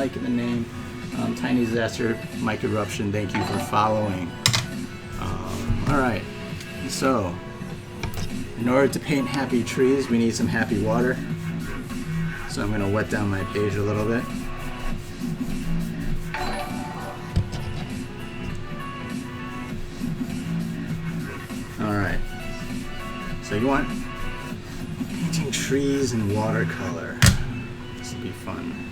liking the name. Tiny Disaster, Mike Eruption, thank you for following. Alright, so in order to paint happy trees, we need some happy water. So I'm going to wet down my page a little bit. Alright, so you want painting trees in watercolor. This will be fun.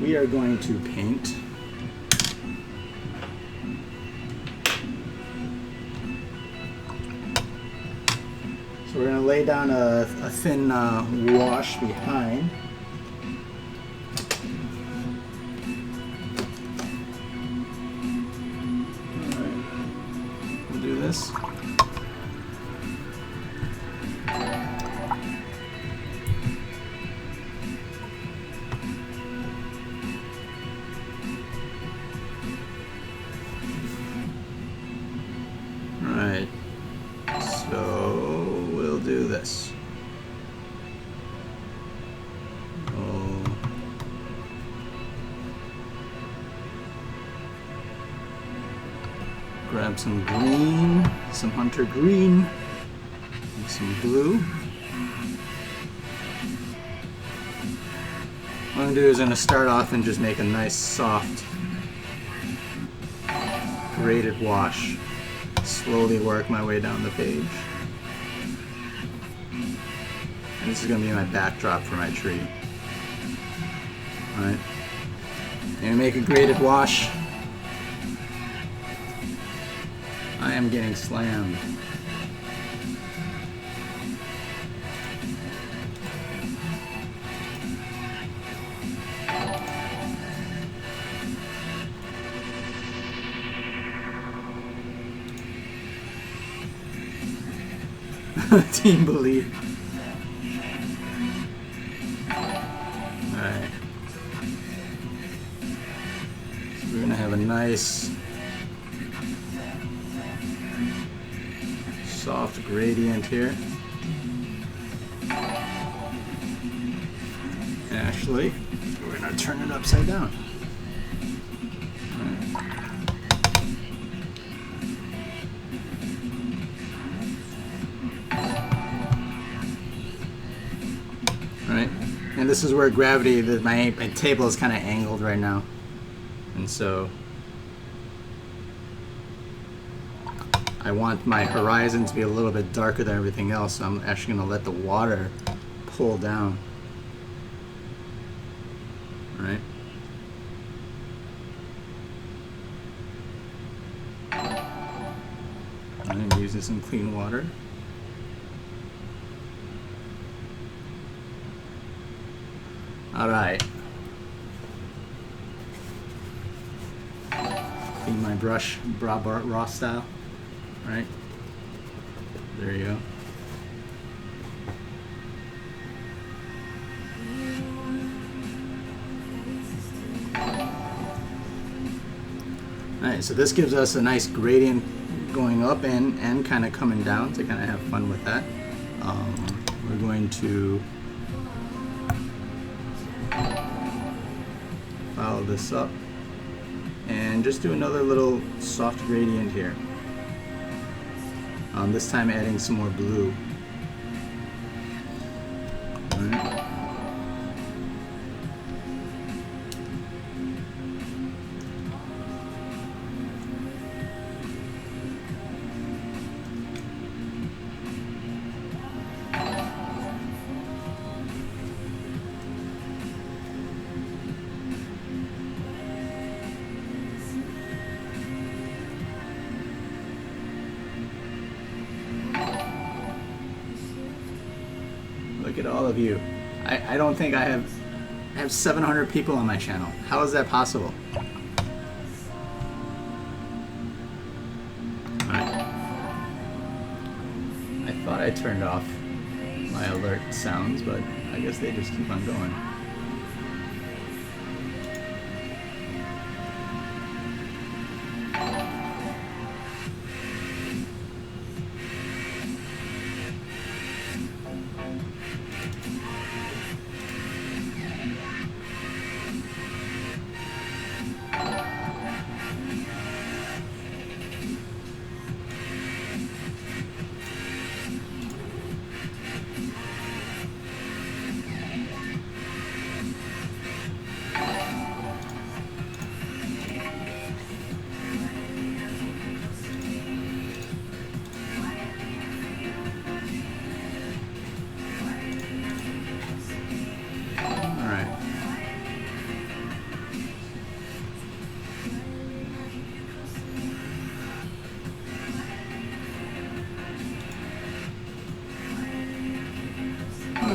We are going to paint so we're going to lay down a thin wash behind. Alright, we'll do this. Alright, so we'll do this. Grab some green, some hunter green, and some blue. What I'm going to do is I'm going to start off and just make a nice soft graded wash. Slowly work my way down the page. And this is going to be my backdrop for my tree. Alright. And make a graded wash. I am getting slammed. Team believe. Alright. So we're gonna have a nice soft gradient here. Actually, we're gonna turn it upside down. Right, and this is where gravity, my table is kind of angled right now, and so I want my horizon to be a little bit darker than everything else, so I'm actually going to let the water pull down. Right? I'm going to use some clean water. Alright. Clean my brush, raw style. Right? There you go. Alright, so this gives us a nice gradient going up and kind of coming down to kind of have fun with that. We're going to follow this up and just do another little soft gradient here. This time adding some more blue. All right. Look at all of you. I don't think I have 700 people on my channel. How is that possible? Alright. I thought I turned off my alert sounds, but I guess they just keep on going.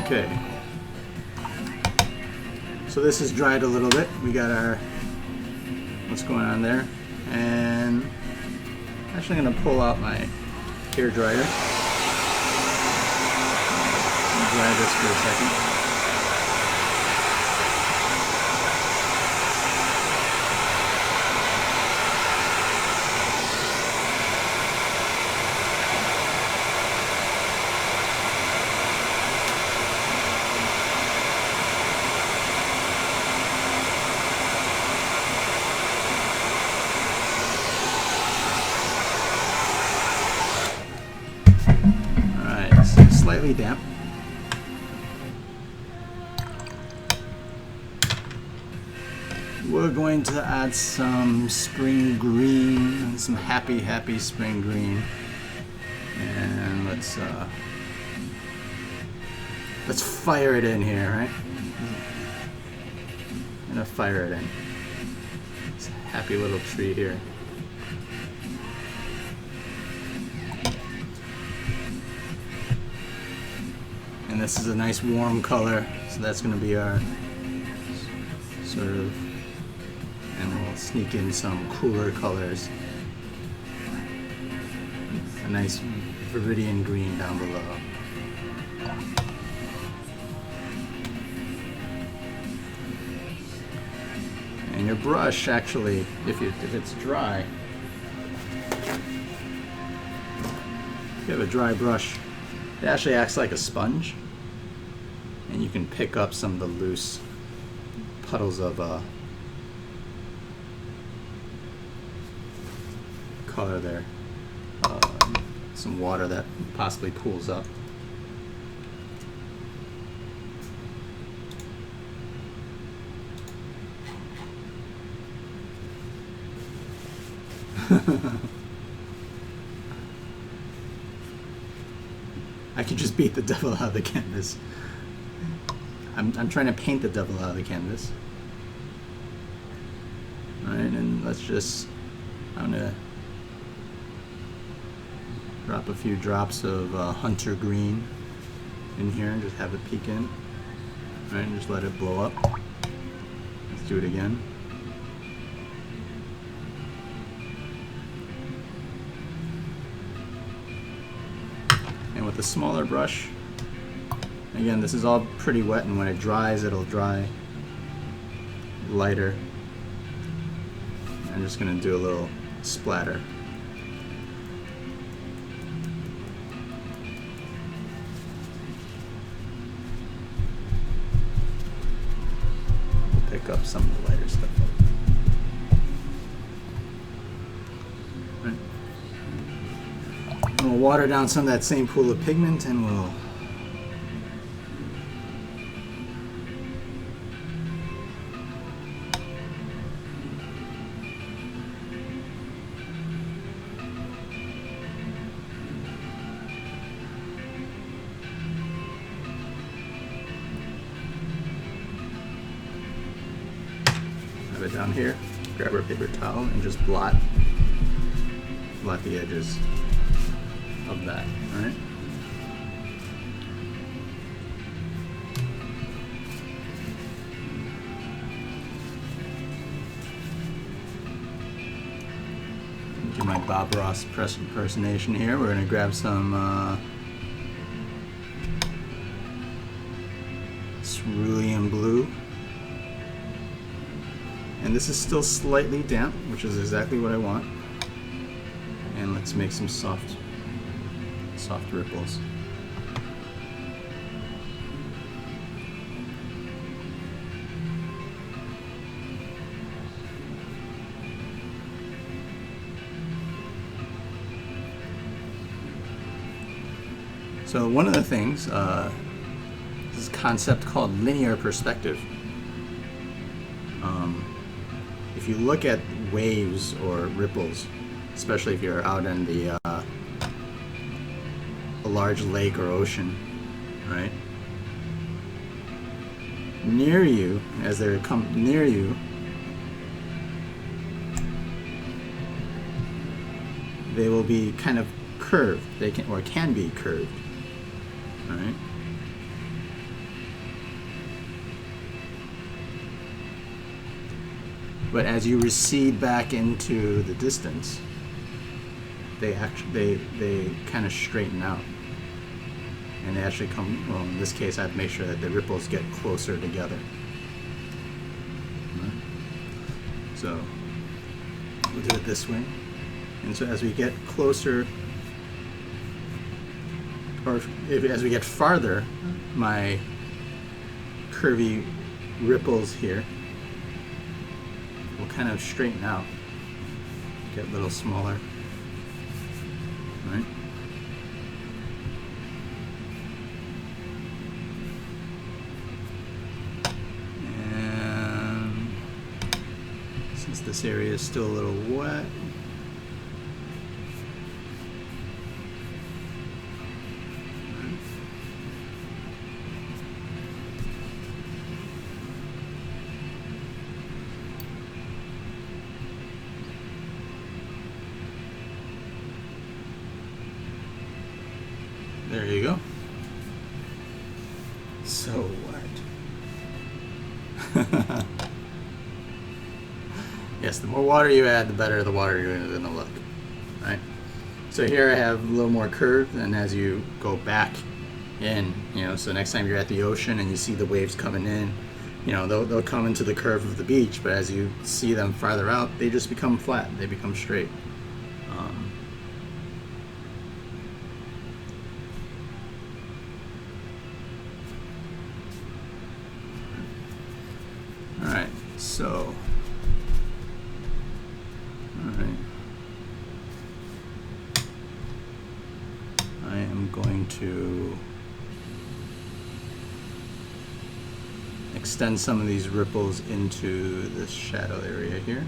Okay. So this is dried a little bit. We got our, what's going on there. And I'm actually going to pull out my hair dryer. Dry this for a second. Slightly damp. We're going to add some spring green, some happy spring green, and let's fire it in here, right? I'm gonna fire it in. It's a happy little tree here. And this is a nice warm color, so that's going to be our sort of, and we'll sneak in some cooler colors. A nice viridian green down below. And your brush, actually, if it's dry, if you have a dry brush, it actually acts like a sponge. And you can pick up some of the loose puddles of color there. Some water that possibly pools up. I could just beat the devil out of the canvas. I'm trying to paint the devil out of the canvas. Alright, and let's just, I'm gonna drop a few drops of hunter green in here and just have it peek in. Alright, and just let it blow up. Let's do it again. And with a smaller brush, again, this is all pretty wet, and when it dries, it'll dry lighter. I'm just going to do a little splatter. We'll pick up some of the lighter stuff. Right. And we'll water down some of that same pool of pigment, and we'll it down here, grab our paper towel and just blot the edges of that, alright? Do my Bob Ross press impersonation here. We're going to grab some cerulean blue. And this is still slightly damp, which is exactly what I want. And let's make some soft ripples. So one of the things, this concept called linear perspective. If you look at waves or ripples, especially if you're out in the a large lake or ocean, right? Near you, as they come near you, they will be kind of curved. They can be curved, all right? But as you recede back into the distance, they kind of straighten out, and they actually come. Well, in this case, I have to make sure that the ripples get closer together. So we'll do it this way, and so as we get closer, or as we get farther, my curvy ripples here will kind of straighten out, get a little smaller, right? And since this area is still a little wet, there you go. So what? Yes, the more water you add, the better the water you're going to look, right? So here I have a little more curve, and as you go back in, so next time you're at the ocean and you see the waves coming in, they'll come into the curve of the beach, but as you see them farther out, they just become flat, they become straight. So, alright, I am going to extend some of these ripples into this shadow area here.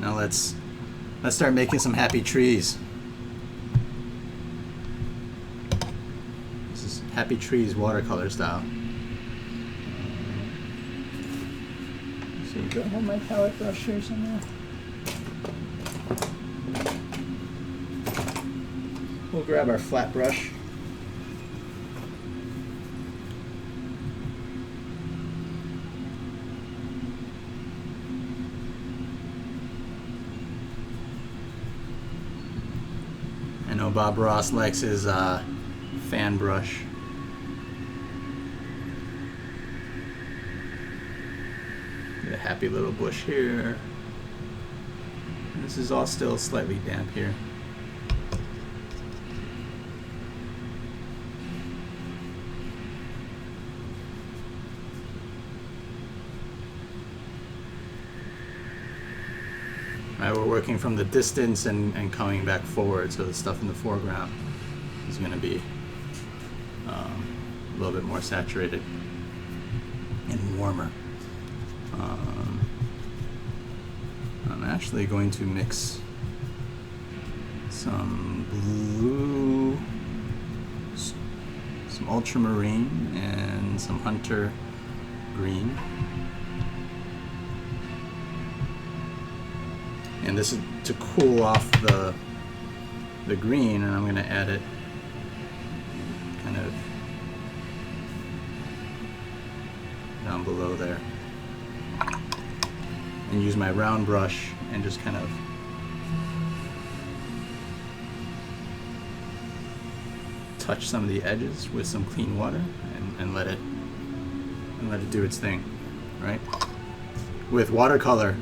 Now let's start making some happy trees. This is Happy Trees watercolor style. So do I have my palette brush here somewhere? We'll grab our flat brush. I know Bob Ross likes his fan brush. Get a happy little bush here. This is all still slightly damp here. Right, we're working from the distance and coming back forward, so the stuff in the foreground is going to be a little bit more saturated and warmer. I'm actually going to mix some blue, some ultramarine, and some hunter green. And this is to cool off the green, and I'm going to add it kind of down below there. And use my round brush and just kind of touch some of the edges with some clean water and let it do its thing, right? With watercolor,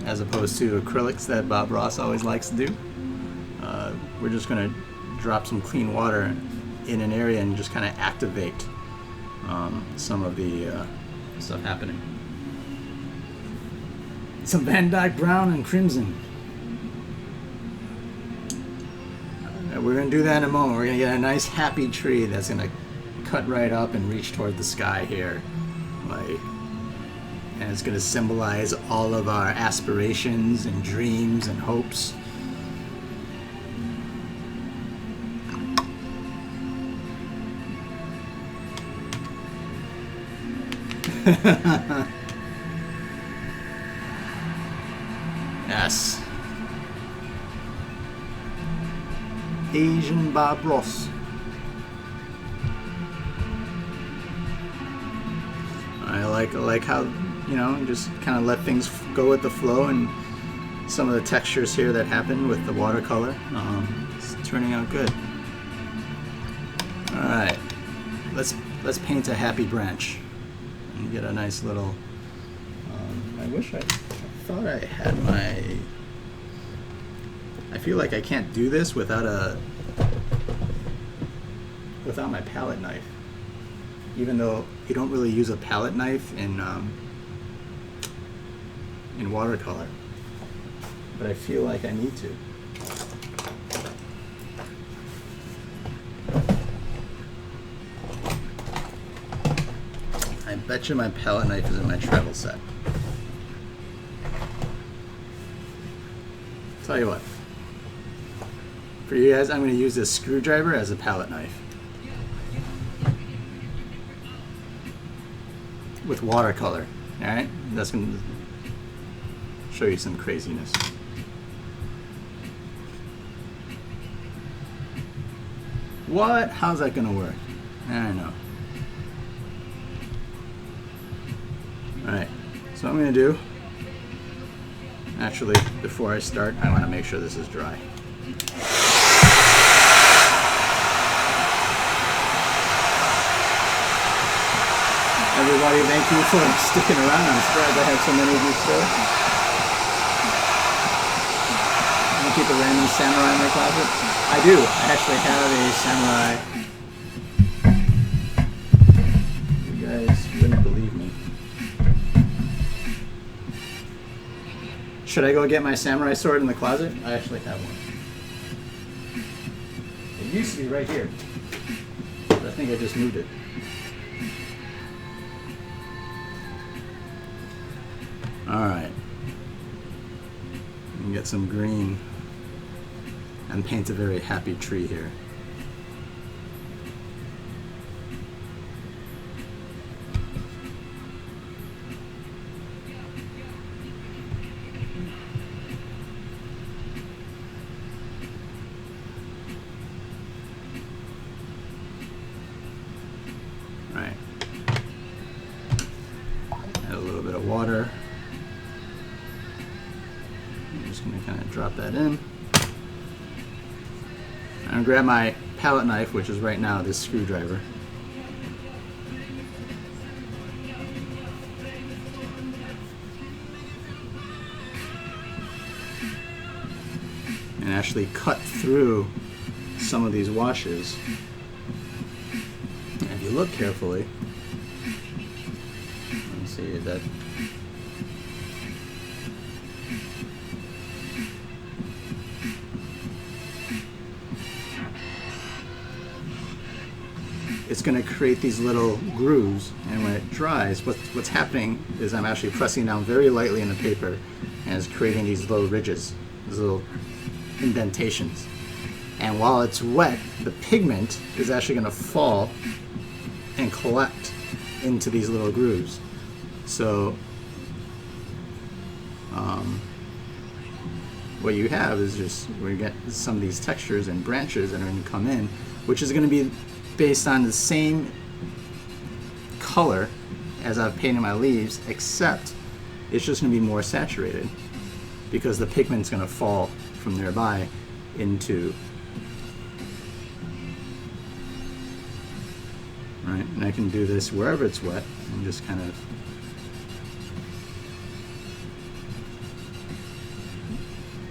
as opposed to acrylics that Bob Ross always likes to do, we're just going to drop some clean water in an area and just kind of activate some of the stuff happening. Some Van Dyke brown and crimson. We're going to do that in a moment. We're going to get a nice happy tree that's going to cut right up and reach toward the sky here, and it's going to symbolize all of our aspirations and dreams and hopes. Yes. Asian Bob Ross. I like how, you know, just kind of let things go with the flow, and some of the textures here that happen with the watercolor. It's turning out good. All right, let's paint a happy branch and get a nice little. I wish I thought I had my. I feel like I can't do this without my palette knife. Even though you don't really use a palette knife in watercolor, but I feel like I need to. I bet you my palette knife is in my travel set. Tell you what, for you guys, I'm going to use this screwdriver as a palette knife with watercolor. All right, that's going to show you some craziness. What? How's that going to work? I don't know. All right, so what I'm going to do, actually, before I start, I want to make sure this is dry. Everybody, thank you for sticking around. I'm surprised I have so many of you still. I'm gonna keep a random samurai in my closet. I do. I actually have a samurai. You guys wouldn't believe me. Should I go get my samurai sword in the closet? I actually have one. It used to be right here, but I think I just moved it. Alright, get some green and paint a very happy tree here. Alright, add a little bit of water. I'm just going to kind of drop that in. I'm going to grab my palette knife, which is right now this screwdriver. And actually cut through some of these washes. And if you look carefully, let me see that. It's going to create these little grooves, and when it dries, what's happening is I'm actually pressing down very lightly in the paper, and it's creating these little ridges, these little indentations. And while it's wet, the pigment is actually going to fall and collect into these little grooves. So what you have is just where you get some of these textures and branches that are going to come in, which is going to be based on the same color as I've painted my leaves, except it's just going to be more saturated because the pigment's going to fall from nearby into, right? And I can do this wherever it's wet and just kind of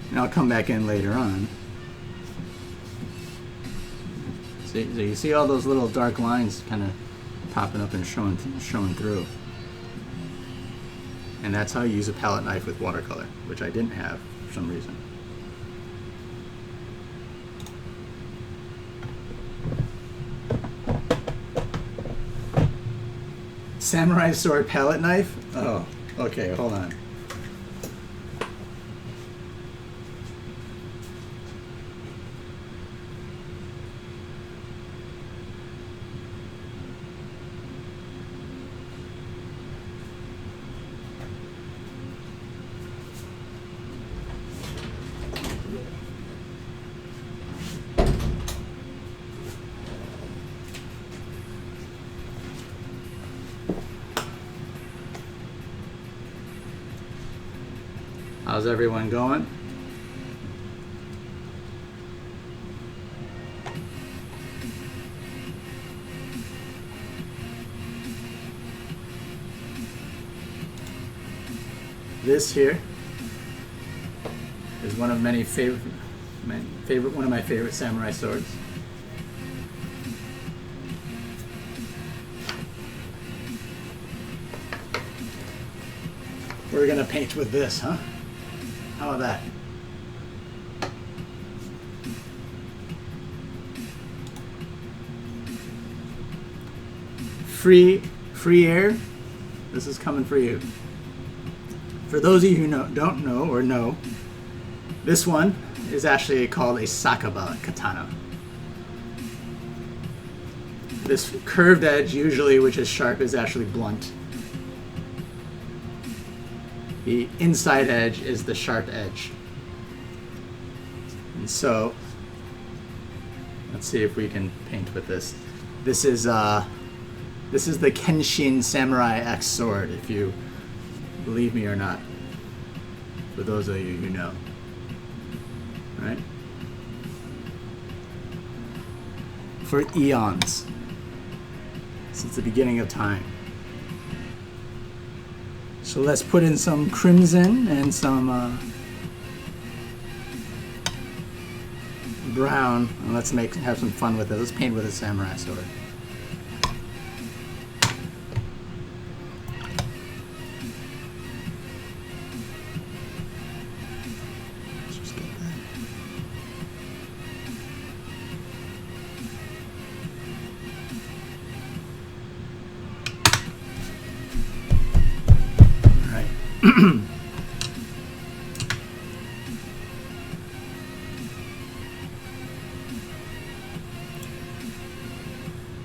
and I'll come back in later on. So you see all those little dark lines kind of popping up and showing through. And that's how you use a palette knife with watercolor, which I didn't have for some reason. Samurai sword palette knife? Oh, okay, hold on. How's everyone going? This here is one of my favorite samurai swords. We're gonna paint with this, huh? How about that? Free air. This is coming for you. For those of you who don't know or know, this one is actually called a sakaba katana. This curved edge, usually, which is sharp, is actually blunt. The inside edge is the sharp edge. And so, let's see if we can paint with this. This is the Kenshin Samurai X sword, if you believe me or not, for those of you who know. Right? For eons, since the beginning of time. So let's put in some crimson and some brown, and let's have some fun with it. Let's paint with a samurai sword.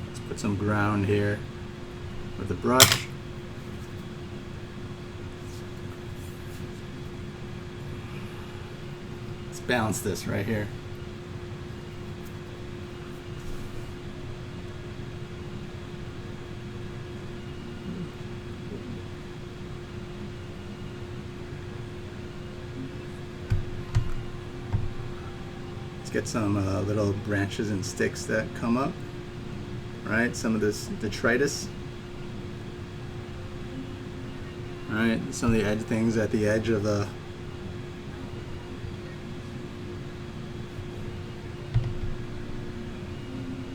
Let's put some ground here with the brush. Let's balance this right here. Get some little branches and sticks that come up, right? Some of this detritus, right? Some of the edge things at the edge of the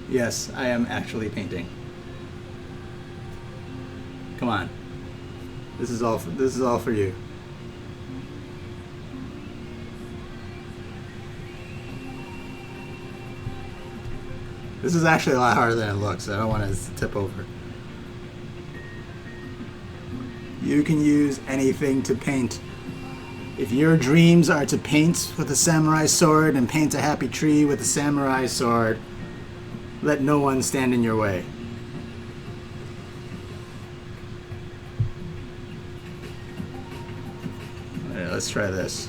Yes, I am actually painting. Come on, this is all for you. This is actually a lot harder than it looks. I don't want it to tip over. You can use anything to paint. If your dreams are to paint with a samurai sword and paint a happy tree with a samurai sword, let no one stand in your way. All right, let's try this.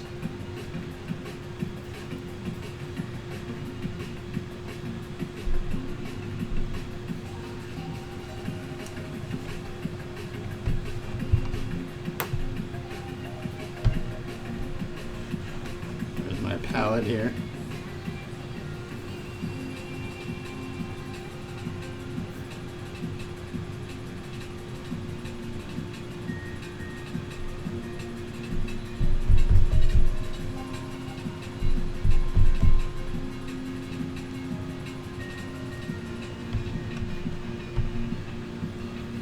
Palette here.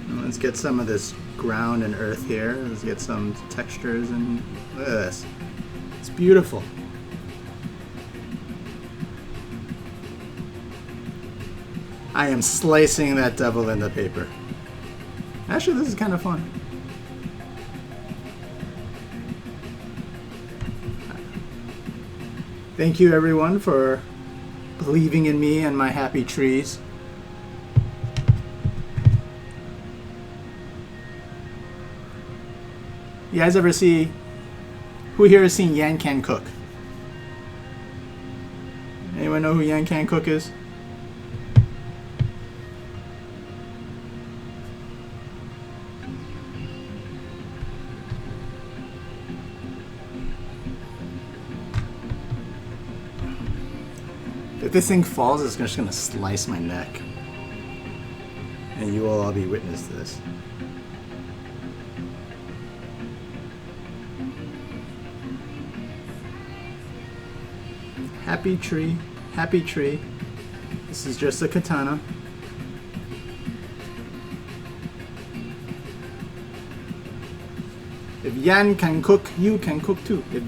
Let's get some of this ground and earth here. Let's get some textures, and look at this. It's beautiful. I am slicing that devil into paper. Actually, this is kind of fun. Thank you, everyone, for believing in me and my happy trees. You guys ever see, who here has seen Yan Can Cook? Anyone know who Yan Can Cook is? If this thing falls, it's just gonna slice my neck. And you will all be witness to this. Happy tree, happy tree. This is just a katana. If Yan can cook, you can cook too. If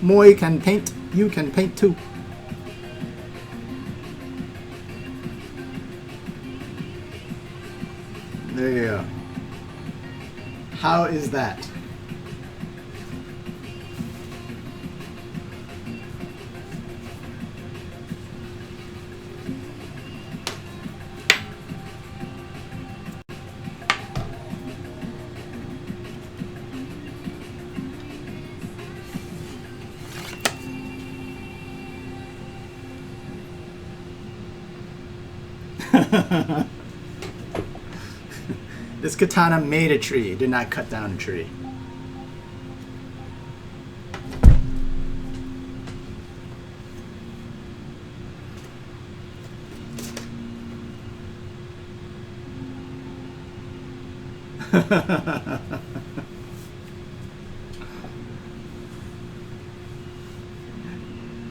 Moy can paint, you can paint too. There you go. How is that? This katana made a tree, it did not cut down a tree.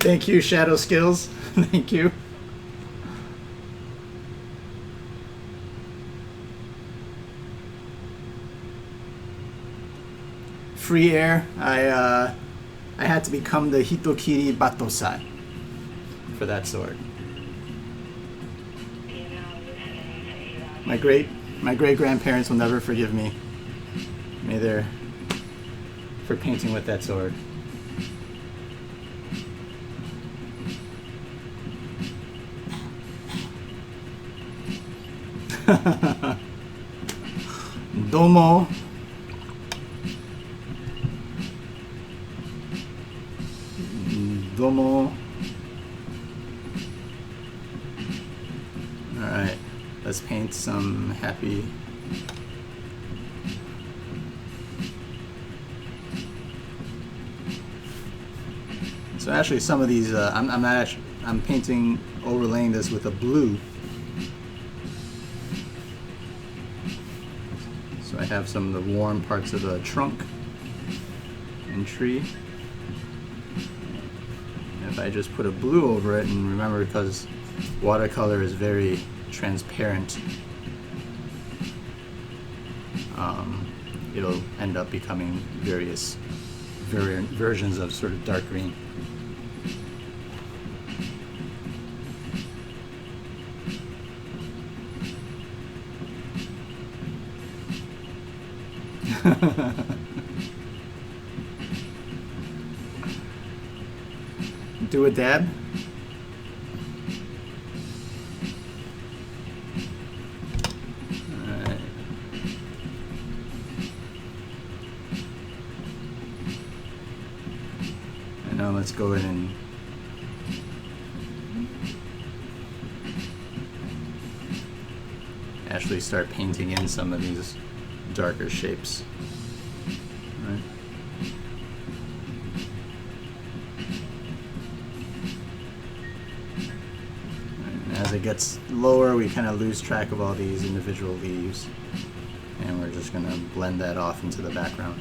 Thank you, Shadow Skills. Thank you. Free air. I had to become the Hitokiri Batosai for that sword. My great grandparents will never forgive me. May they're for painting with that sword. Domo. Domo. Alright, let's paint some happy. So actually some of these, I'm painting, overlaying this with a blue. So I have some of the warm parts of the trunk and tree. If I just put a blue over it, and remember, because watercolor is very transparent, it'll end up becoming various versions of sort of dark green. Do a dab. Alright. And now let's go in and actually start painting in some of these darker shapes. Right. As it gets lower, we kind of lose track of all these individual leaves, and we're just going to blend that off into the background.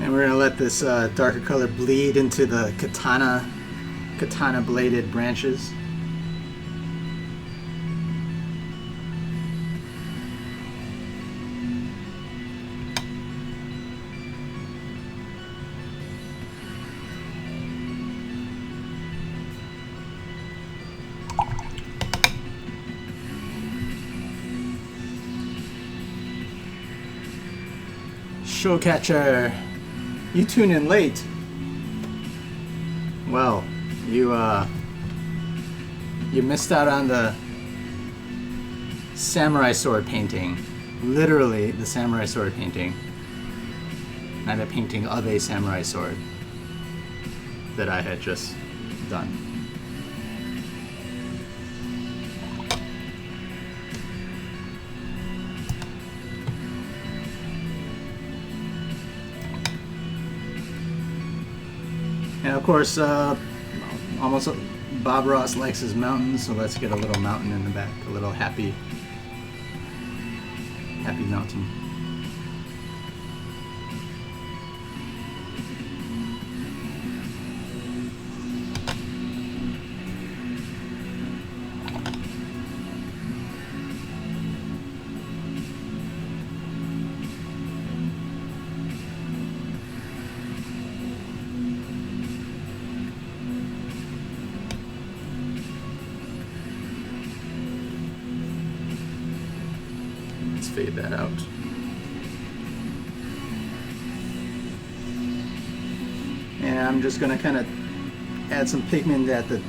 And we're going to let this darker color bleed into the katana bladed branches. Showcatcher, you tune in late. Well, you missed out on the samurai sword painting. Literally, the samurai sword painting. Not a painting of a samurai sword that I had just done. And of course, almost Bob Ross likes his mountains, so let's get a little mountain in the back, a little happy mountain. Fade that out. And I'm just going to kind of add some pigment at the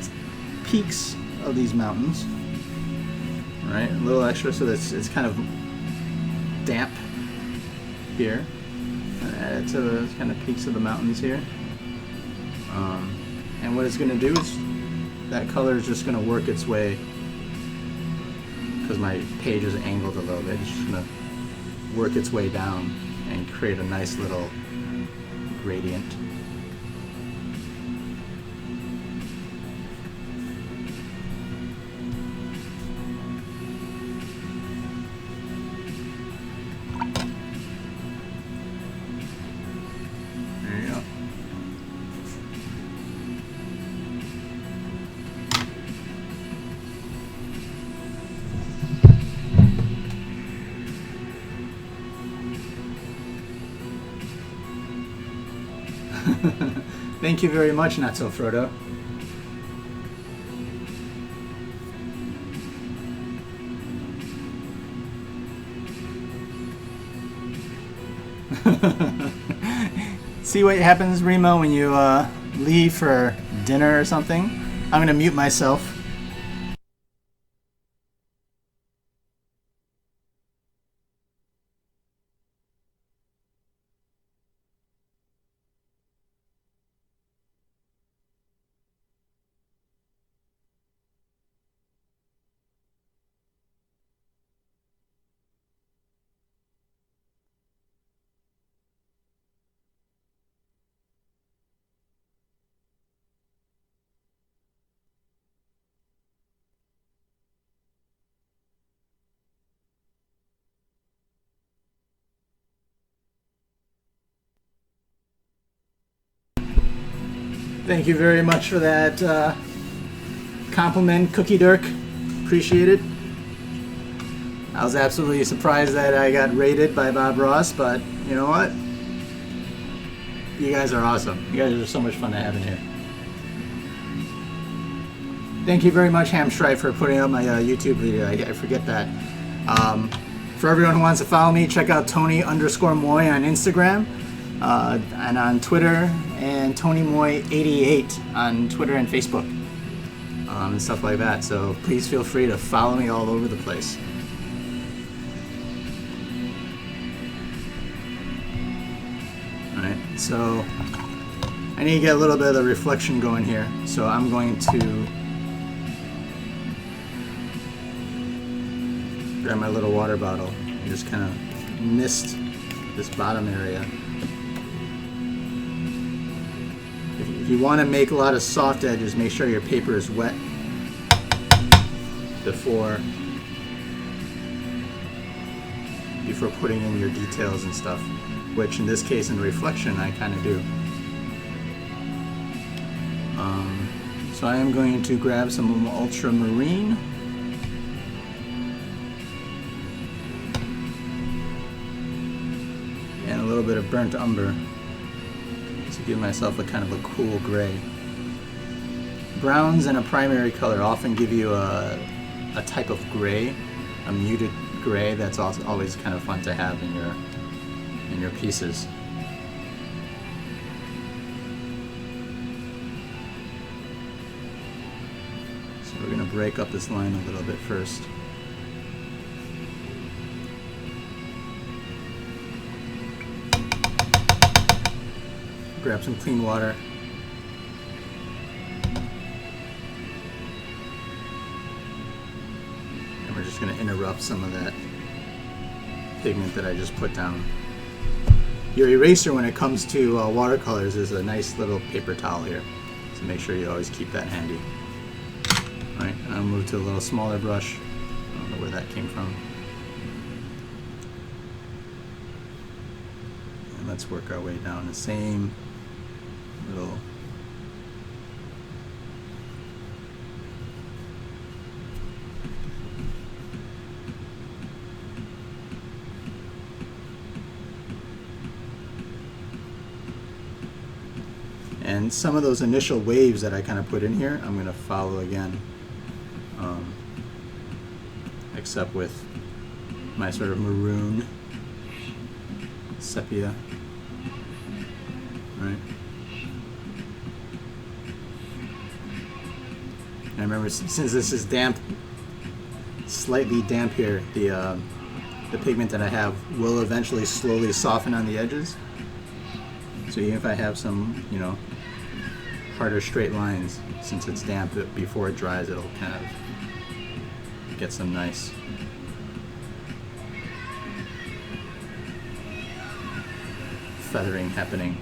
peaks of these mountains. Right, a little extra so that it's kind of damp here. And add it to the kind of peaks of the mountains here. And what it's going to do is that color is just going to work its way, because my page is angled a little bit, it's just going to work its way down and create a nice little gradient. There you go. Thank you very much, Not So Frodo. See what happens, Remo, when you leave for dinner or something? I'm gonna mute myself. Thank you very much for that compliment, Cookie Dirk. Appreciate it. I was absolutely surprised that I got rated by Bob Ross, but you know what? You guys are awesome. You guys are so much fun to have in here. Thank you very much, Hamstripe, for putting up my YouTube video. I forget that. For everyone who wants to follow me, check out Tony_Moy on Instagram. And on Twitter, and TonyMoy88 on Twitter and Facebook, and stuff like that. So please feel free to follow me all over the place. Alright, so I need to get a little bit of the reflection going here. So I'm going to grab my little water bottle and just kind of mist this bottom area. If you want to make a lot of soft edges, make sure your paper is wet before putting in your details and stuff, which in this case in reflection I kind of do. So I am going to grab some ultramarine. And a little bit of burnt umber to give myself a kind of a cool gray. Browns and a primary color often give you a type of gray, a muted gray that's also always kind of fun to have in in your pieces. So we're going to break up this line a little bit first. Grab some clean water. And we're just going to interrupt some of that pigment that I just put down. Your eraser, when it comes to watercolors, is a nice little paper towel here. So make sure you always keep that handy. Alright, and I'll move to a little smaller brush. I don't know where that came from. And let's work our way down the same little and some of those initial waves that I kind of put in here, I'm going to follow again, except with my sort of maroon sepia, right? And I remember, since this is damp, slightly damp here, the pigment that I have will eventually slowly soften on the edges. So even if I have some, you know, harder straight lines, since it's damp, before it dries, it'll kind of get some nice feathering happening.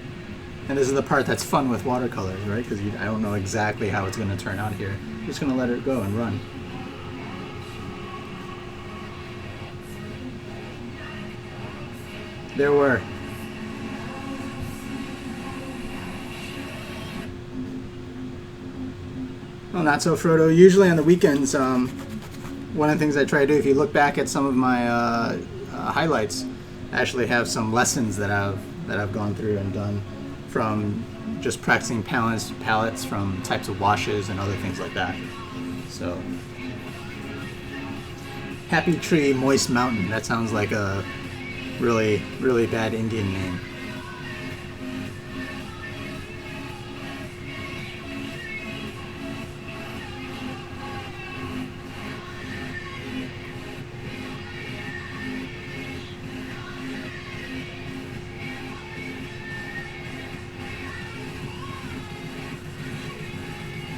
And this is the part that's fun with watercolors, right? Because I don't know exactly how it's going to turn out here. I'm just going to let it go and run. There were. Well, not so Frodo. Usually on the weekends, one of the things I try to do, if you look back at some of my highlights, I actually have some lessons that I've gone through and done, from just practicing palettes from types of washes and other things like that. So, Happy Tree, Moist Mountain. That sounds like a really, really bad Indian name.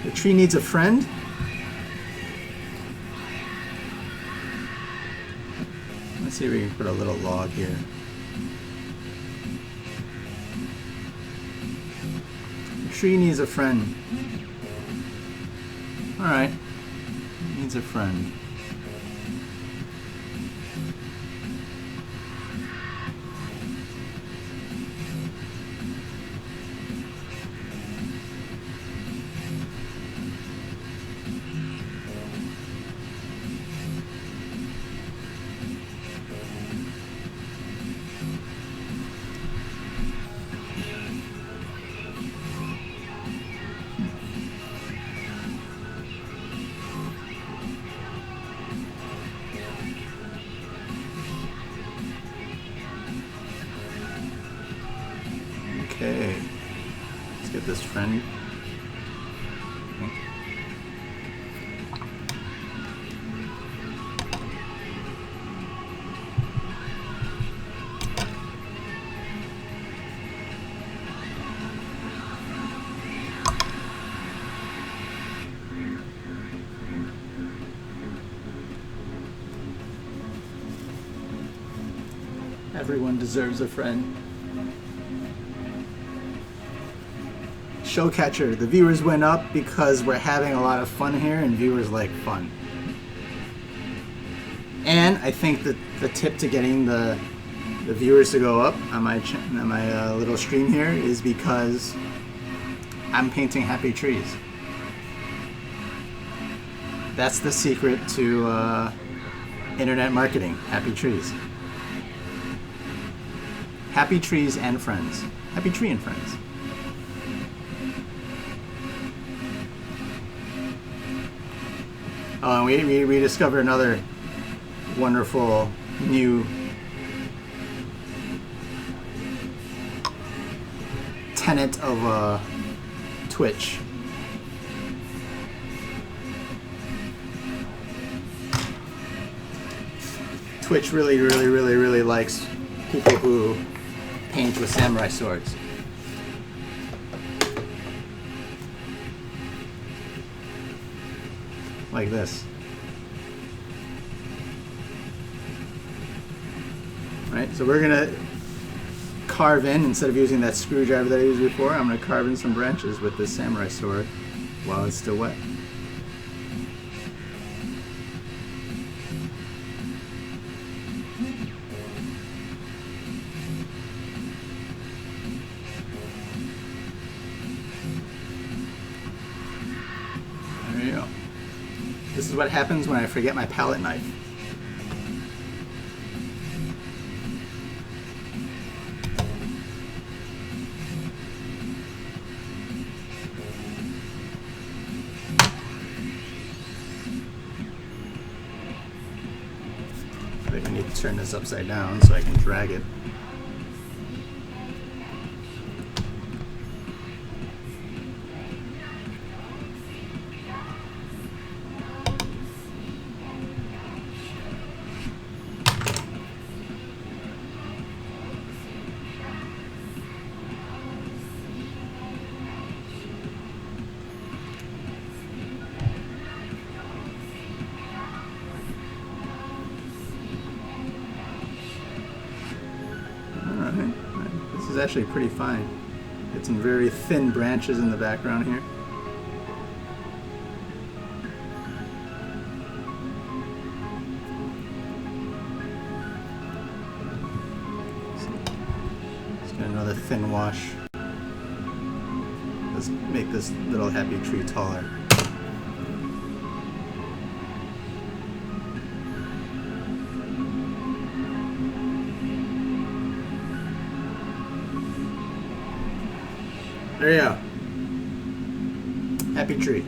The tree needs a friend. Let's see if we can put a little log here. The tree needs a friend. Alright. Needs a friend. Okay, let's get this friend. Everyone deserves a friend. Showcatcher, the viewers went up because we're having a lot of fun here and viewers like fun. And I think that the tip to getting the viewers to go up on my little stream here is because I'm painting happy trees. That's the secret to internet marketing, happy trees. Happy trees and friends. Happy tree and friends. Oh, and we discovered another wonderful new tenet of Twitch. Twitch really likes people who paint with samurai swords. Like this. Right, so we're gonna carve in, instead of using that screwdriver that I used before, I'm gonna carve in some branches with this samurai sword while it's still wet. There you go. This is what happens when I forget my palette knife. I think I need to turn this upside down so I can drag it. This is actually pretty fine. Get some very thin branches in the background here. Let's get another thin wash. Let's make this little happy tree taller. There you go. Happy tree.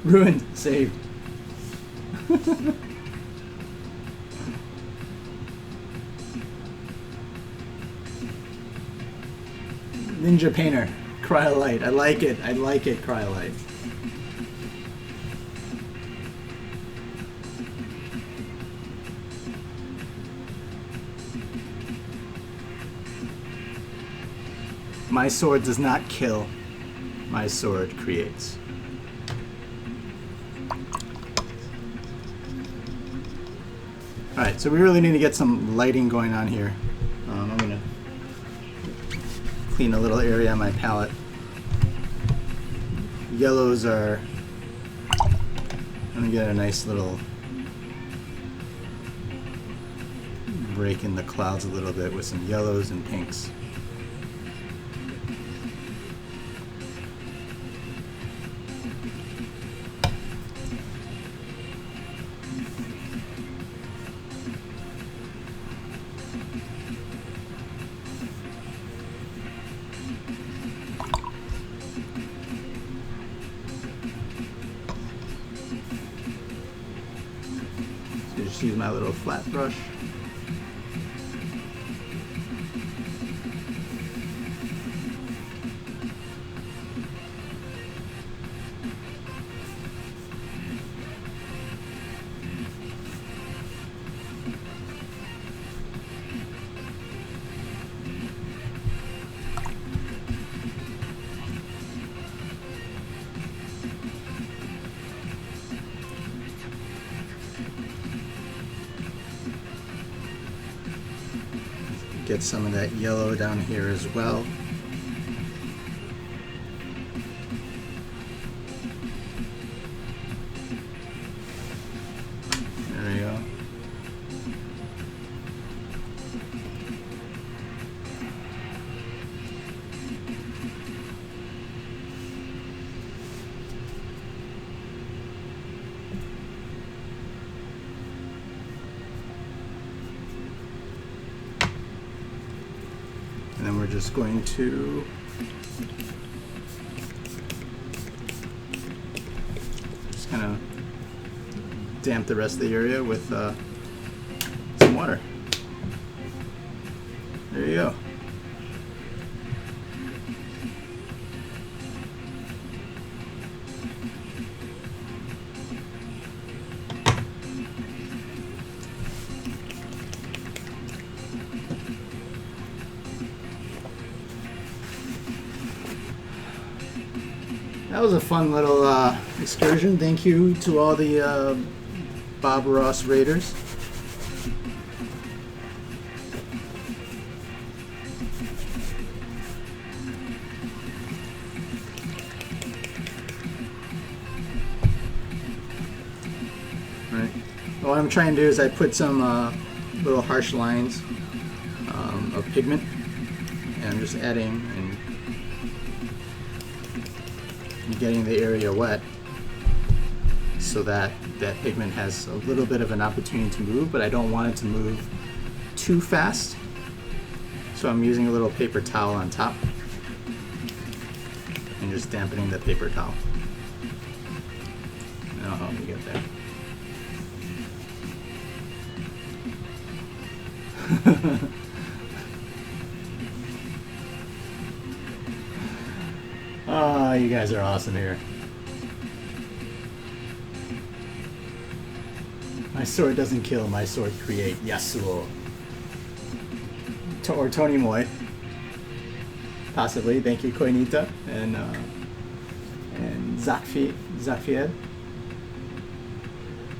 Ruined. Saved. Ninja Painter. Cryolite. I like it. I like it, Cryolite. My sword does not kill. My sword creates. Alright, so we really need to get some lighting going on here. I'm going to clean a little area on my palette. Yellows are... I'm going to get a nice little break in the clouds a little bit with some yellows and pinks. Just use my little flat brush. Get some of that yellow down here as well. There we go. then we're just going to just kind of damp the rest of the area with some water. There you go. That was a fun little excursion. Thank you to all the Bob Ross Raiders. Right. What I'm trying to do is I put some little harsh lines of pigment, and I'm just adding and getting the area wet so that that pigment has a little bit of an opportunity to move, but I don't want it to move too fast. So I'm using a little paper towel on top and just dampening the paper towel. That'll help me get there. Oh, you guys are awesome here. My sword doesn't kill, my sword create. Yasuo. Or Tony Moy. Possibly. Thank you, Koinita. And Zakfied.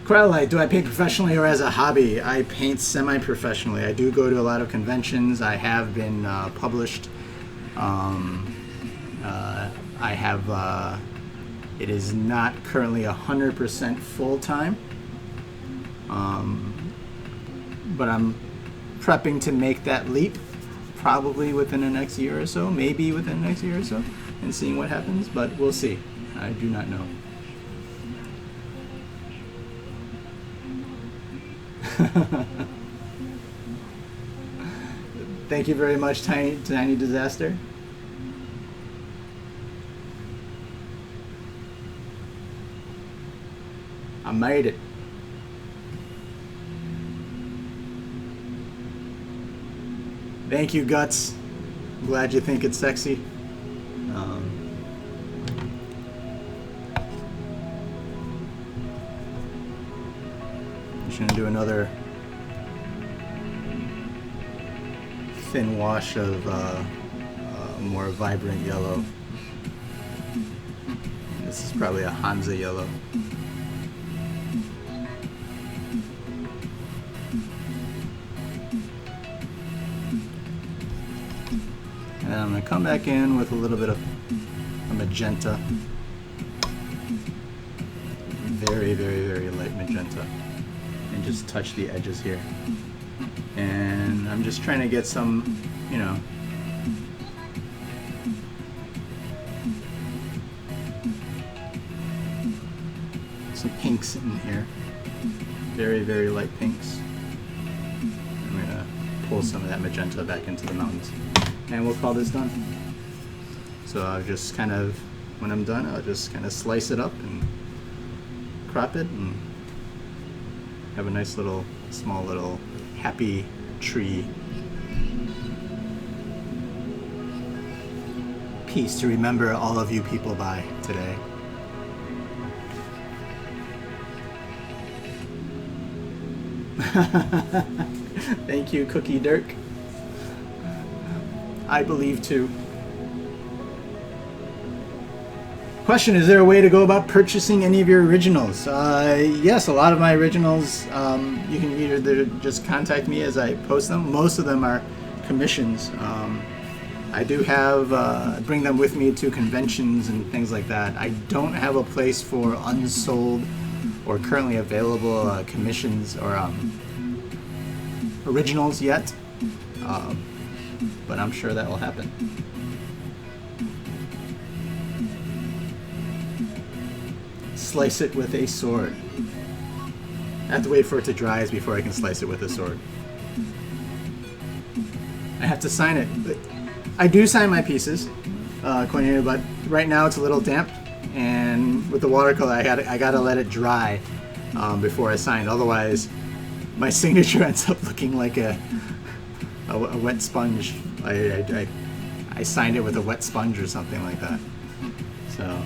Krellite, do I paint professionally or as a hobby? I paint semi-professionally. I do go to a lot of conventions. I have been published. I have, it is not currently 100% full-time, but I'm prepping to make that leap probably within the next year or so, maybe within the next year or so, and seeing what happens, but we'll see. I do not know. Thank you very much, Tiny Disaster. I made it. Thank you, Guts. I'm glad you think it's sexy. I'm just gonna do another thin wash of more vibrant yellow. This is probably a Hansa yellow. And then I'm going to come back in with a little bit of a magenta. Very, very, very light magenta. And just touch the edges here. And I'm just trying to get some, you know, some pinks in here. Very, very light pinks. I'm going to pull some of that magenta back into the mountains. And we'll call this done. So I'll just kind of, when I'm done, I'll just kind of slice it up and crop it and have a nice little, small little happy tree piece to remember all of you people by today. Thank you, Cookie Dirk. I believe too. Question, is there a way to go about purchasing any of your originals? Yes, a lot of my originals, you can either just contact me as I post them. Most of them are commissions. I do have, bring them with me to conventions and things like that. I don't have a place for unsold or currently available commissions or originals yet. But I'm sure that will happen. Slice it with a sword. I have to wait for it to dry before I can slice it with a sword. I have to sign it. I do sign my pieces, Cornelia, but right now it's a little damp, and with the watercolor, I gotta let it dry before I sign. Otherwise, my signature ends up looking like a wet sponge. I signed it with a wet sponge or something like that. So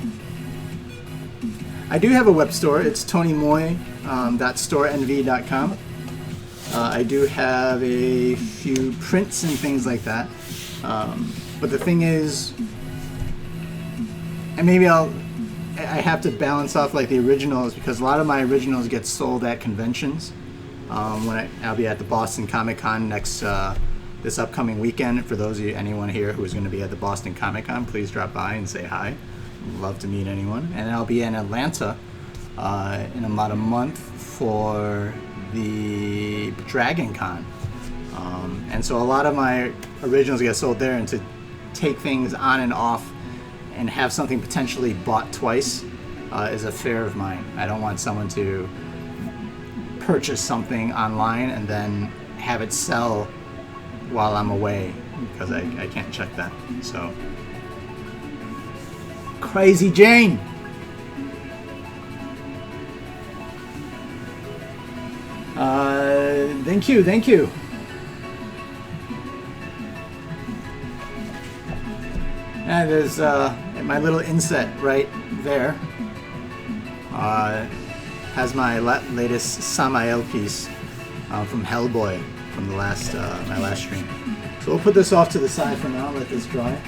I do have a web store. It's tonymoy.storenv.com. I do have a few prints and things like that. But the thing is, and maybe I have to balance off like the originals, because a lot of my originals get sold at conventions. When I'll be at the Boston Comic Con this upcoming weekend. For those of you, anyone here who is going to be at the Boston Comic Con, please drop by and say hi. I'd love to meet anyone. And I'll be in Atlanta in about a month for the Dragon Con. And so a lot of my originals get sold there, and to take things on and off and have something potentially bought twice is a fear of mine. I don't want someone to purchase something online and then have it sell while I'm away, because I can't check that. So, Crazy Jane! Thank you. And there's my little inset right there. Has my latest Samael piece from Hellboy from the last my last stream. So we'll put this off to the side for now. Let this dry.